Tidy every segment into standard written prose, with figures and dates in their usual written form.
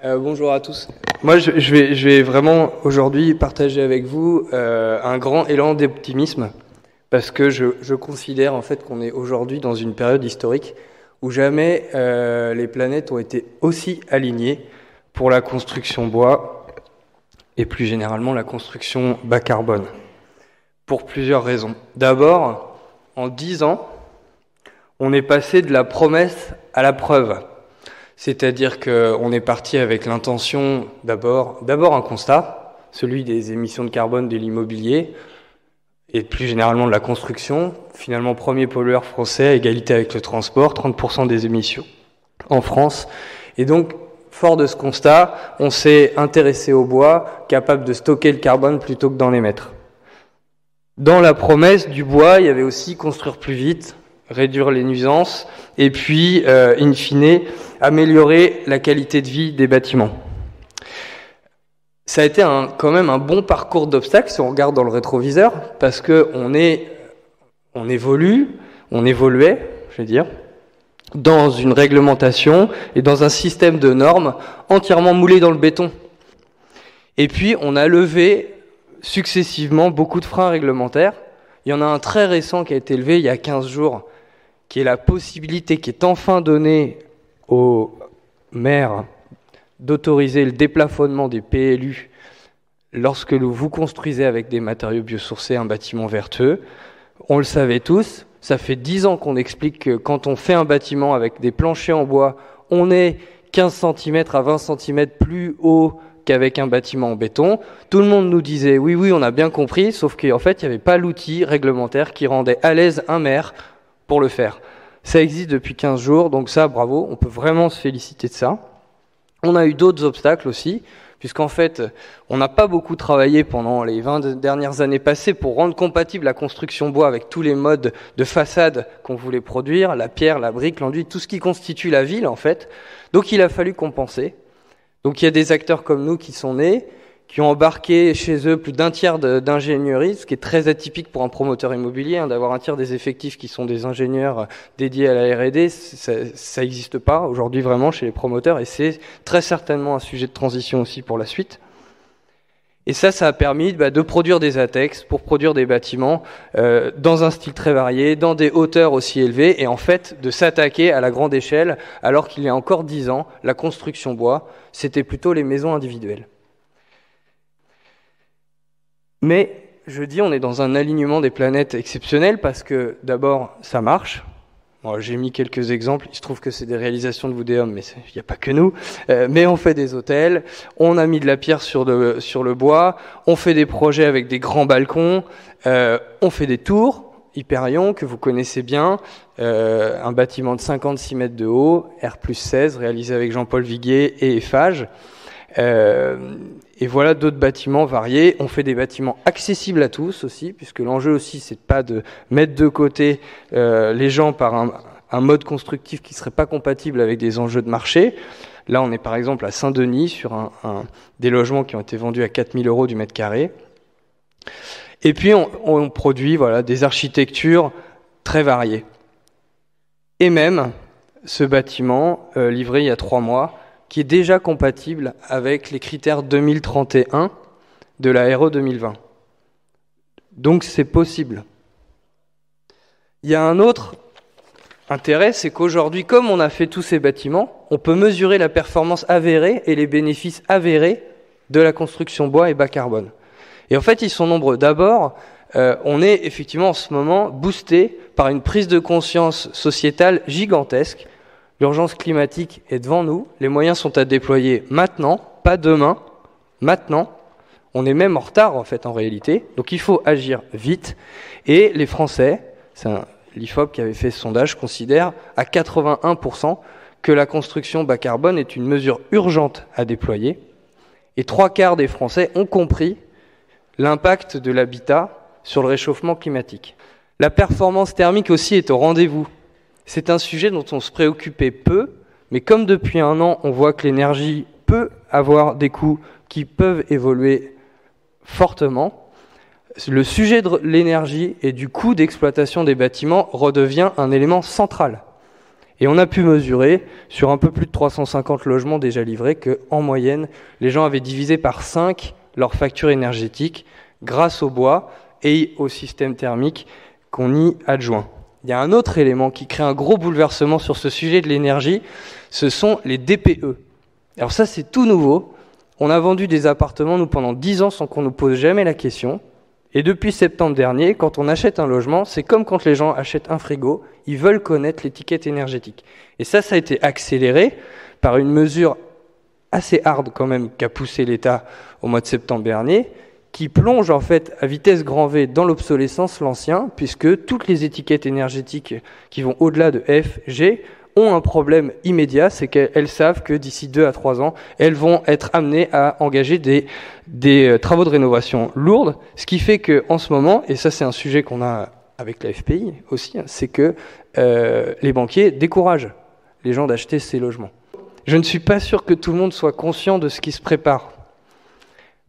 Bonjour à tous. Moi, je vais vraiment aujourd'hui partager avec vous un grand élan d'optimisme parce que je considère en fait qu'on est aujourd'hui dans une période historique où jamais les planètes ont été aussi alignées pour la construction bois et plus généralement la construction bas carbone. Pour plusieurs raisons. D'abord, en 10 ans, on est passé de la promesse à la preuve. C'est-à-dire qu'on est parti avec l'intention d'abord un constat, celui des émissions de carbone de l'immobilier et plus généralement de la construction. Finalement, premier pollueur français à égalité avec le transport, 30% des émissions en France. Et donc, fort de ce constat, on s'est intéressé au bois, capable de stocker le carbone plutôt que d'en émettre. Dans la promesse du bois, il y avait aussi construire plus vite, réduire les nuisances et puis, in fine, améliorer la qualité de vie des bâtiments. Ça a été quand même un bon parcours d'obstacles si on regarde dans le rétroviseur, parce qu'on évoluait, je vais dire, dans une réglementation et dans un système de normes entièrement moulé dans le béton. Et puis, on a levé successivement beaucoup de freins réglementaires. Il y en a un très récent qui a été levé il y a 15 jours, qui est la possibilité qui est enfin donnée aux maires d'autoriser le déplafonnement des PLU lorsque vous construisez avec des matériaux biosourcés un bâtiment vertueux. On le savait tous, ça fait 10 ans qu'on explique que quand on fait un bâtiment avec des planchers en bois, on est 15 cm à 20 cm plus haut qu'avec un bâtiment en béton. Tout le monde nous disait oui, on a bien compris, sauf qu'en fait, il n'y avait pas l'outil réglementaire qui rendait à l'aise un maire pour le faire. Ça existe depuis 15 jours, donc ça, bravo, on peut vraiment se féliciter de ça. On a eu d'autres obstacles aussi, puisqu'en fait, on n'a pas beaucoup travaillé pendant les 20 dernières années passées pour rendre compatible la construction bois avec tous les modes de façade qu'on voulait produire, la pierre, la brique, l'enduit, tout ce qui constitue la ville, en fait. Donc il a fallu compenser. Donc il y a des acteurs comme nous qui sont nés, qui ont embarqué chez eux plus d'un tiers d'ingénierie, ce qui est très atypique pour un promoteur immobilier, d'avoir un tiers des effectifs qui sont des ingénieurs dédiés à la R&D, ça n'existe pas aujourd'hui vraiment chez les promoteurs, et c'est très certainement un sujet de transition aussi pour la suite. Et ça a permis de produire des ATEX pour produire des bâtiments dans un style très varié, dans des hauteurs aussi élevées, et en fait de s'attaquer à la grande échelle, alors qu'il y a encore 10 ans, la construction bois, c'était plutôt les maisons individuelles. Mais, je dis, on est dans un alignement des planètes exceptionnel parce que, d'abord, ça marche. Bon, j'ai mis quelques exemples, il se trouve que c'est des réalisations de Woodéum, mais il n'y a pas que nous. Mais on fait des hôtels, on a mis de la pierre sur le bois, on fait des projets avec des grands balcons, on fait des tours, Hyperion, que vous connaissez bien, un bâtiment de 56 mètres de haut, R+16, réalisé avec Jean-Paul Viguier et Eiffage. Et voilà d'autres bâtiments variés. On fait des bâtiments accessibles à tous aussi, puisque l'enjeu aussi, c'est pas de mettre de côté les gens par un mode constructif qui serait pas compatible avec des enjeux de marché. Là, on est par exemple à Saint-Denis sur des logements qui ont été vendus à 4 000 € du mètre carré. Et puis, on produit des architectures très variées. Et même, ce bâtiment, livré il y a 3 mois, qui est déjà compatible avec les critères 2031 de la RE 2020. Donc c'est possible. Il y a un autre intérêt, c'est qu'aujourd'hui, comme on a fait tous ces bâtiments, on peut mesurer la performance avérée et les bénéfices avérés de la construction bois et bas carbone. Et en fait, ils sont nombreux. D'abord, on est effectivement en ce moment boosté par une prise de conscience sociétale gigantesque. L'urgence climatique est devant nous, les moyens sont à déployer maintenant, pas demain, maintenant. On est même en retard en réalité, donc il faut agir vite. Et les Français, c'est l'IFOP qui avait fait ce sondage, considère à 81% que la construction bas carbone est une mesure urgente à déployer. Et 3/4 des Français ont compris l'impact de l'habitat sur le réchauffement climatique. La performance thermique aussi est au rendez-vous. C'est un sujet dont on se préoccupait peu, mais comme depuis 1 an, on voit que l'énergie peut avoir des coûts qui peuvent évoluer fortement, le sujet de l'énergie et du coût d'exploitation des bâtiments redevient un élément central. Et on a pu mesurer, sur un peu plus de 350 logements déjà livrés, qu'en moyenne, les gens avaient divisé par 5 leur facture énergétique grâce au bois et au système thermique qu'on y adjoint. Il y a un autre élément qui crée un gros bouleversement sur ce sujet de l'énergie, ce sont les DPE. Alors ça, c'est tout nouveau. On a vendu des appartements, nous, pendant 10 ans sans qu'on nous pose jamais la question. Et depuis septembre dernier, quand on achète un logement, c'est comme quand les gens achètent un frigo, ils veulent connaître l'étiquette énergétique. Et ça a été accéléré par une mesure assez hard quand même qu'a poussé l'État au mois de septembre dernier, qui plonge en fait à vitesse grand V dans l'obsolescence l'ancien, puisque toutes les étiquettes énergétiques qui vont au-delà de F, G, ont un problème immédiat, c'est qu'elles savent que d'ici 2 à 3 ans, elles vont être amenées à engager des travaux de rénovation lourdes, ce qui fait qu'en ce moment, et ça c'est un sujet qu'on a avec la FPI aussi, c'est que les banquiers découragent les gens d'acheter ces logements. Je ne suis pas sûr que tout le monde soit conscient de ce qui se prépare.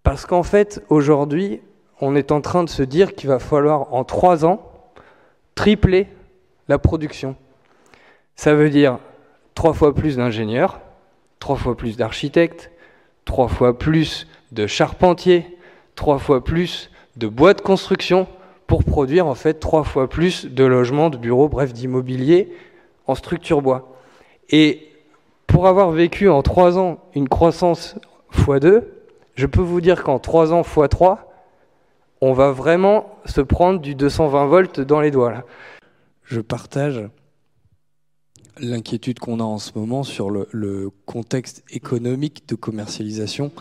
Parce qu'en fait, aujourd'hui, on est en train de se dire qu'il va falloir, en 3 ans, tripler la production. Ça veut dire 3 fois plus d'ingénieurs, 3 fois plus d'architectes, 3 fois plus de charpentiers, 3 fois plus de bois de construction pour produire en fait 3 fois plus de logements, de bureaux, bref, d'immobilier en structure bois. Et pour avoir vécu en 3 ans une croissance x2, je peux vous dire qu'en 3 ans x3, on va vraiment se prendre du 220 volts dans les doigts là. Je partage l'inquiétude qu'on a en ce moment sur le contexte économique de commercialisation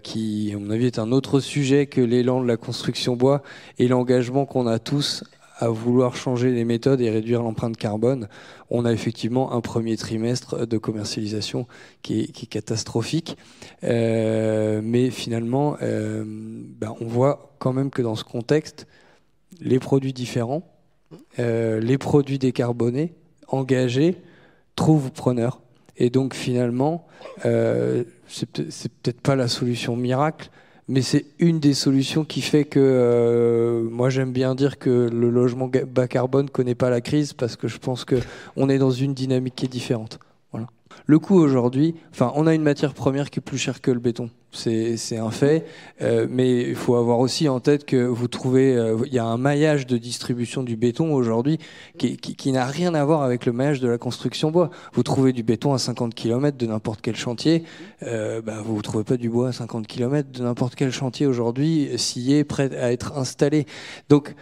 qui, à mon avis, est un autre sujet que l'élan de la construction bois et l'engagement qu'on a tous à vouloir changer les méthodes et réduire l'empreinte carbone. On a effectivement un premier trimestre de commercialisation qui est catastrophique. Mais finalement, on voit quand même que dans ce contexte, les produits différents, les produits décarbonés, engagés, trouvent preneur. Et donc finalement, c'est peut-être pas la solution miracle, mais c'est une des solutions qui fait que moi j'aime bien dire que le logement bas carbone connaît pas la crise parce que je pense que on est dans une dynamique qui est différente. Voilà. Le coût aujourd'hui, on a une matière première qui est plus chère que le béton. C'est un fait, mais il faut avoir aussi en tête que vous trouvez, il y a un maillage de distribution du béton aujourd'hui qui n'a rien à voir avec le maillage de la construction bois. Vous trouvez du béton à 50 km de n'importe quel chantier, vous ne trouvez pas du bois à 50 km de n'importe quel chantier aujourd'hui s'il est prêt à être installé. Donc,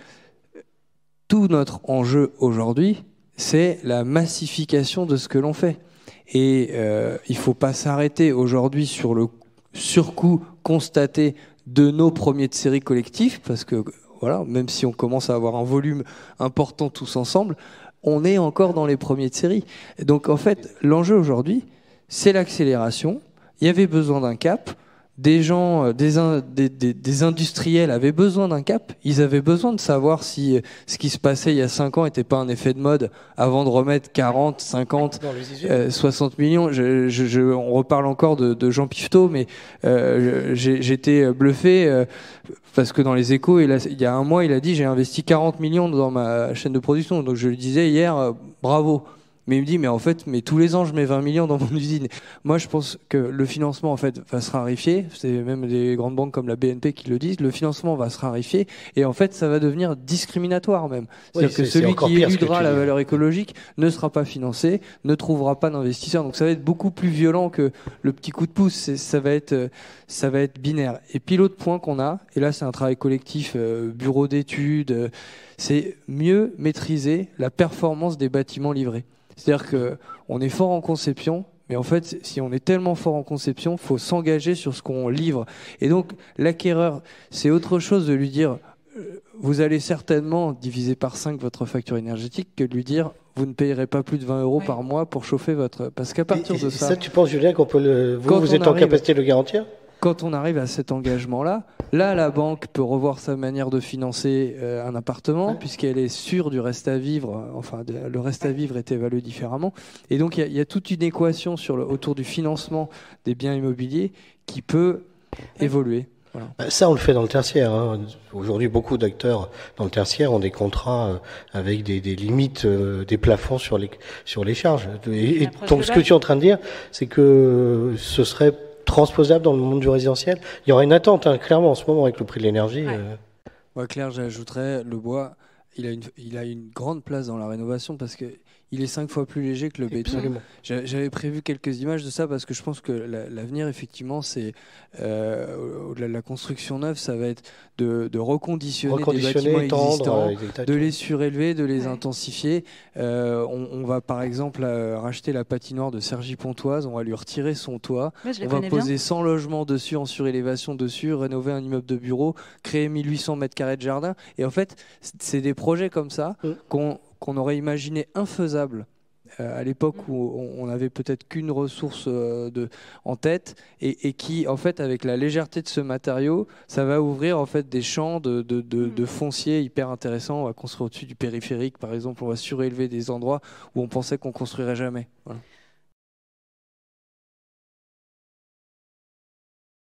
tout notre enjeu aujourd'hui, c'est la massification de ce que l'on fait. Et il ne faut pas s'arrêter aujourd'hui sur le surcoût constaté de nos premiers de série collectifs, parce que voilà, même si on commence à avoir un volume important tous ensemble, on est encore dans les premiers de série. Et donc en fait, l'enjeu aujourd'hui, c'est l'accélération. Il y avait besoin d'un cap. Des gens, des industriels avaient besoin d'un cap. Ils avaient besoin de savoir si ce qui se passait il y a 5 ans n'était pas un effet de mode avant de remettre 40, 50, 60 millions. On reparle encore de Jean Piveteau, mais j'étais bluffé parce que dans les Échos, il y a un mois, il a dit j'ai investi 40 millions dans ma chaîne de production. Donc je lui disais hier, bravo. Mais il me dit, mais en fait, tous les ans, je mets 20 millions dans mon usine. Moi, je pense que le financement, en fait, va se raréfier. C'est même des grandes banques comme la BNP qui le disent. Le financement va se raréfier. Et en fait, ça va devenir discriminatoire même. C'est-à-dire que celui qui éludera la valeur écologique ne sera pas financé, ne trouvera pas d'investisseurs. Donc ça va être beaucoup plus violent que le petit coup de pouce. Ça va être binaire. Et puis l'autre point qu'on a, et là, c'est un travail collectif, bureau d'études, c'est mieux maîtriser la performance des bâtiments livrés. C'est-à-dire qu'on est fort en conception, mais en fait, si on est tellement fort en conception, il faut s'engager sur ce qu'on livre. Et donc, l'acquéreur, c'est autre chose de lui dire vous allez certainement diviser par 5 votre facture énergétique que de lui dire vous ne payerez pas plus de 20 € par mois pour chauffer votre... Parce qu'à partir de ça... Ça, tu penses, Julien, qu'on peut vous êtes en capacité de le garantir ? Quand on arrive à cet engagement-là, la banque peut revoir sa manière de financer un appartement, puisqu'elle est sûre du reste à vivre. Le reste à vivre est évalué différemment. Et donc, il y a toute une équation autour du financement des biens immobiliers qui peut évoluer. Voilà. Ça, on le fait dans le tertiaire. Hein. Aujourd'hui, beaucoup d'acteurs dans le tertiaire ont des contrats avec des limites, des plafonds sur les charges. Et donc, ce que tu es en train de dire, c'est que ce serait transposable dans le monde du résidentiel. Il y aura une attente, hein, clairement, en ce moment, avec le prix de l'énergie. Ouais, Claire, j'ajouterais, le bois, il a une grande place dans la rénovation parce que il est 5 fois plus léger que le béton. J'avais prévu quelques images de ça parce que je pense que l'avenir, effectivement, c'est la construction neuve, ça va être de reconditionner des bâtiments existants, de les surélever, de les intensifier. On va par exemple racheter la patinoire de Cergy-Pontoise, on va lui retirer son toit, on va poser 100 logements dessus, en surélévation dessus, rénover un immeuble de bureau, créer 1800 mètres carrés de jardin. Et en fait, c'est des projets comme ça qu'on aurait imaginé infaisables à l'époque où on n'avait peut-être qu'une ressource en tête et qui, en fait, avec la légèreté de ce matériau, ça va ouvrir en fait des champs de foncier hyper intéressants. On va construire au-dessus du périphérique, par exemple, on va surélever des endroits où on pensait qu'on construirait jamais. Voilà.